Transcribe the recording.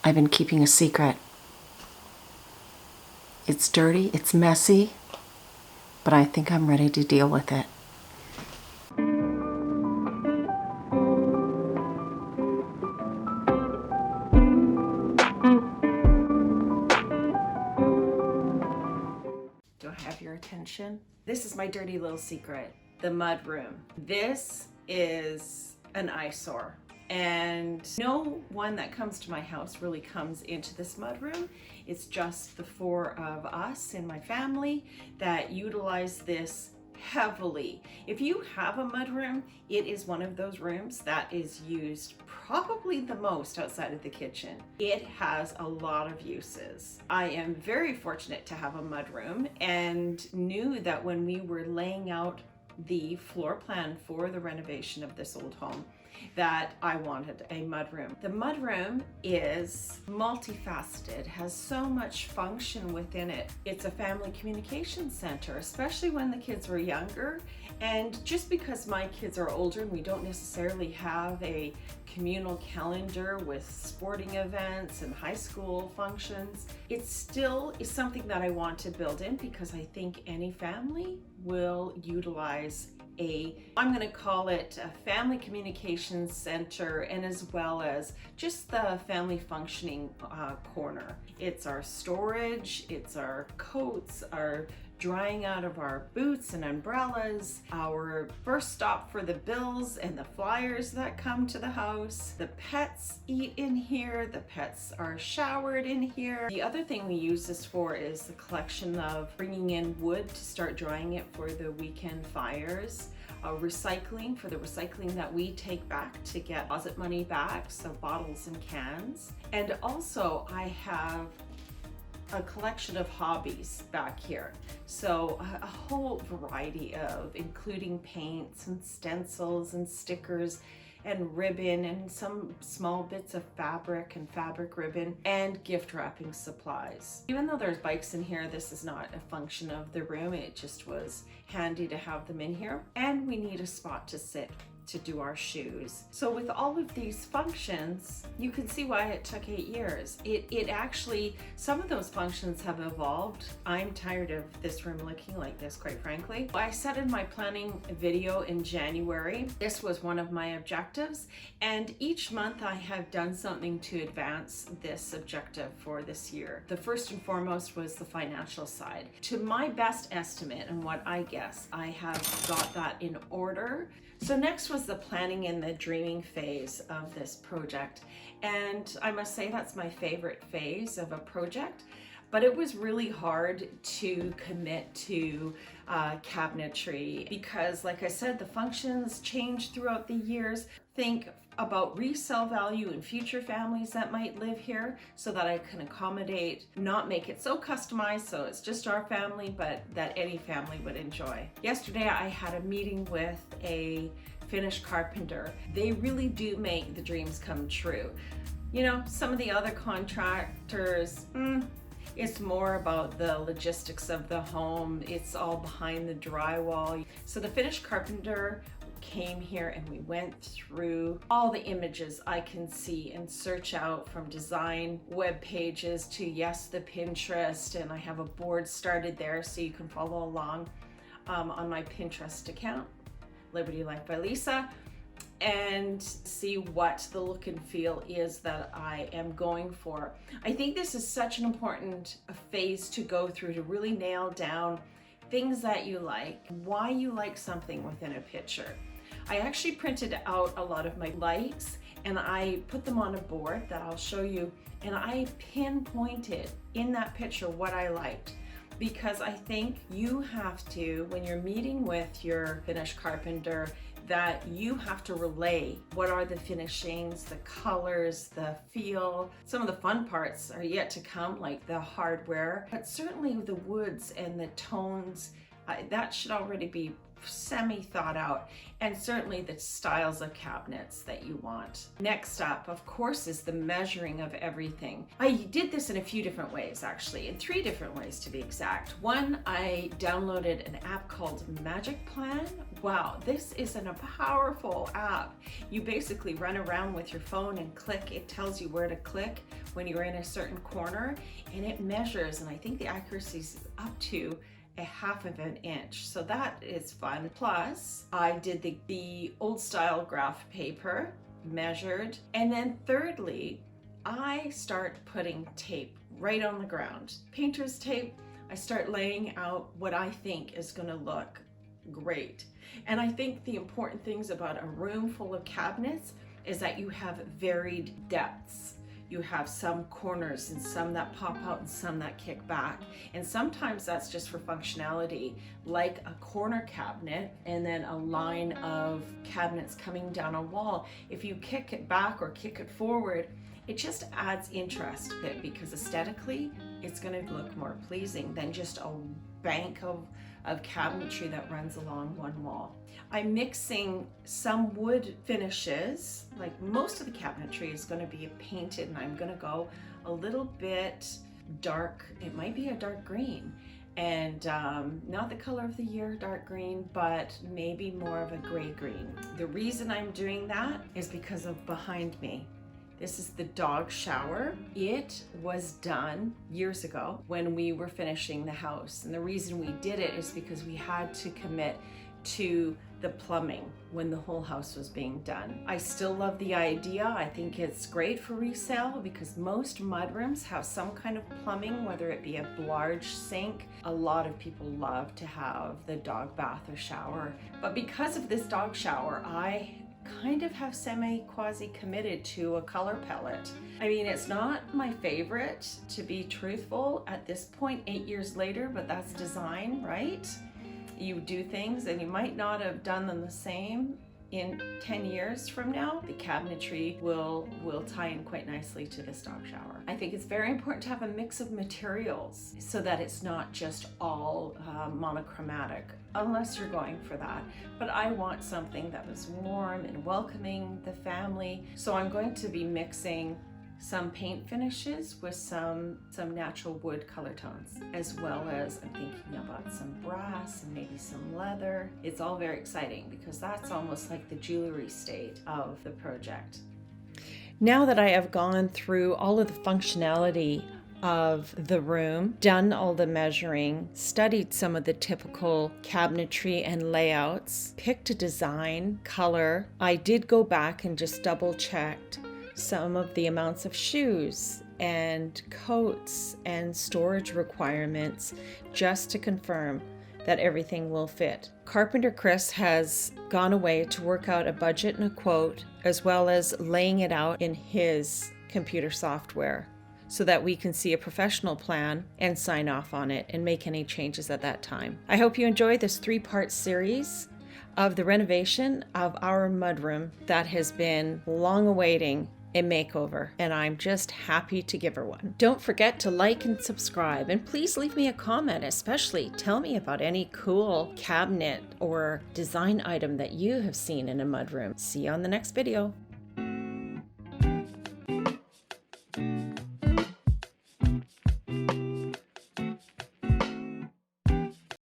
I've been keeping a secret. It's dirty, it's messy, but I think I'm ready to deal with it. Do I have your attention? This is my dirty little secret, the mudroom. This is an eyesore. And no one that comes to my house really comes into this mudroom. It's just the four of us in my family that utilize this heavily. If you have a mudroom, it is one of those rooms that is used probably the most outside of the kitchen. It has a lot of uses. I am very fortunate to have a mudroom and knew that when we were laying out the floor plan for the renovation of this old home, that I wanted a mudroom. The mudroom is multifaceted, has so much function within it. It's a family communication center, especially when the kids were younger. And just because my kids are older and we don't necessarily have a communal calendar with sporting events and high school functions, it still is something that I want to build in because I think any family will utilize I'm going to call it a family communications center, and as well as just the family functioning corner. It's our storage, it's our coats, our drying out of our boots and umbrellas, our first stop for the bills and the flyers that come to the house. The pets eat in here, the pets are showered in here. The other thing we use this for is the collection of bringing in wood to start drying it for the weekend fires. Recycling for the recycling that we take back to get deposit money back, so bottles and cans. And also I have a collection of hobbies back here. So a whole variety of, including paints and stencils and stickers and ribbon and some small bits of fabric and fabric ribbon and gift wrapping supplies. Even though there's bikes in here, this is not a function of the room. It just was handy to have them in here. And we need a spot to sit to do our shoes. So with all of these functions, you can see why it took 8 years. It actually, some of those functions have evolved. I'm tired of this room looking like this, quite frankly. I said in my planning video in January, this was one of my objectives, and each month I have done something to advance this objective for this year. The first and foremost was the financial side. To my best estimate and what I guess, I have got that in order. So next was the planning and the dreaming phase of this project. And I must say that's my favorite phase of a project, but it was really hard to commit to cabinetry because, like I said, the functions change throughout the years. Think about resale value in future families that might live here so that I can accommodate, not make it so customized so it's just our family, but that any family would enjoy. Yesterday I had a meeting with a Finnish carpenter. They really do make the dreams come true. You know, some of the other contractors, it's more about the logistics of the home. It's all behind the drywall. So the Finnish carpenter came here and we went through all the images I can see and search out, from design web pages to, yes, the Pinterest, and I have a board started there so you can follow along on my Pinterest account, libertylifebylisa, and see what the look and feel is that I am going for. I think this is such an important phase to go through to really nail down things that you like, why you like something within a picture. I actually printed out a lot of my likes and I put them on a board that I'll show you, and I pinpointed in that picture what I liked, because I think you have to, when you're meeting with your Finnish carpenter, that you have to relay what are the finishings, the colors, the feel. Some of the fun parts are yet to come, like the hardware, but certainly the woods and the tones, that should already be semi thought out, and certainly the styles of cabinets that you want. Next up, of course, is the measuring of everything. I did this in a few different ways, actually, in 3 different ways to be exact. One, I downloaded an app called Magic Plan. Wow, this is a powerful app. You basically run around with your phone and click. It tells you where to click when you're in a certain corner, and it measures, and I think the accuracy is up to a 1/2 inch. So that is fun. Plus, I did the old style graph paper, measured. And then thirdly, I start putting tape right on the ground. Painter's tape. I start laying out what I think is gonna look great. And I think the important things about a room full of cabinets is that you have varied depths. You have some corners and some that pop out and some that kick back. And sometimes that's just for functionality, like a corner cabinet and then a line of cabinets coming down a wall. If you kick it back or kick it forward, it just adds interest to it, because aesthetically, it's gonna look more pleasing than just a bank of cabinetry that runs along one wall. I'm mixing some wood finishes, like most of the cabinetry is going to be painted, and I'm going to go a little bit dark. It might be a dark green, and not the color of the year, dark green, but maybe more of a gray green. The reason I'm doing that is because of behind me. This is the dog shower. It was done years ago when we were finishing the house. And the reason we did it is because we had to commit to the plumbing when the whole house was being done. I still love the idea. I think it's great for resale because most mudrooms have some kind of plumbing, whether it be a large sink. A lot of people love to have the dog bath or shower. But because of this dog shower, I kind of have quasi committed to a color palette. I mean, it's not my favorite, to be truthful, at this point 8 years later, but that's design, right? You do things and you might not have done them the same in 10 years from now. The cabinetry will tie in quite nicely to this dog shower. I think it's very important to have a mix of materials so that it's not just all monochromatic, unless you're going for that. But I want something that was warm and welcoming the family. So I'm going to be mixing some paint finishes with some natural wood color tones, as well as I'm thinking about some brass and maybe some leather. It's all very exciting because that's almost like the jewelry state of the project. Now that I have gone through all of the functionality of the room, done all the measuring, studied some of the typical cabinetry and layouts, picked a design, color, I did go back and just double checked some of the amounts of shoes and coats and storage requirements just to confirm that everything will fit. Carpenter Chris has gone away to work out a budget and a quote, as well as laying it out in his computer software so that we can see a professional plan and sign off on it and make any changes at that time. I hope you enjoy this 3-part series of the renovation of our mudroom that has been long awaiting a makeover, and I'm just happy to give her one. Don't forget to like and subscribe, and please leave me a comment, especially tell me about any cool cabinet or design item that you have seen in a mudroom. See you on the next video.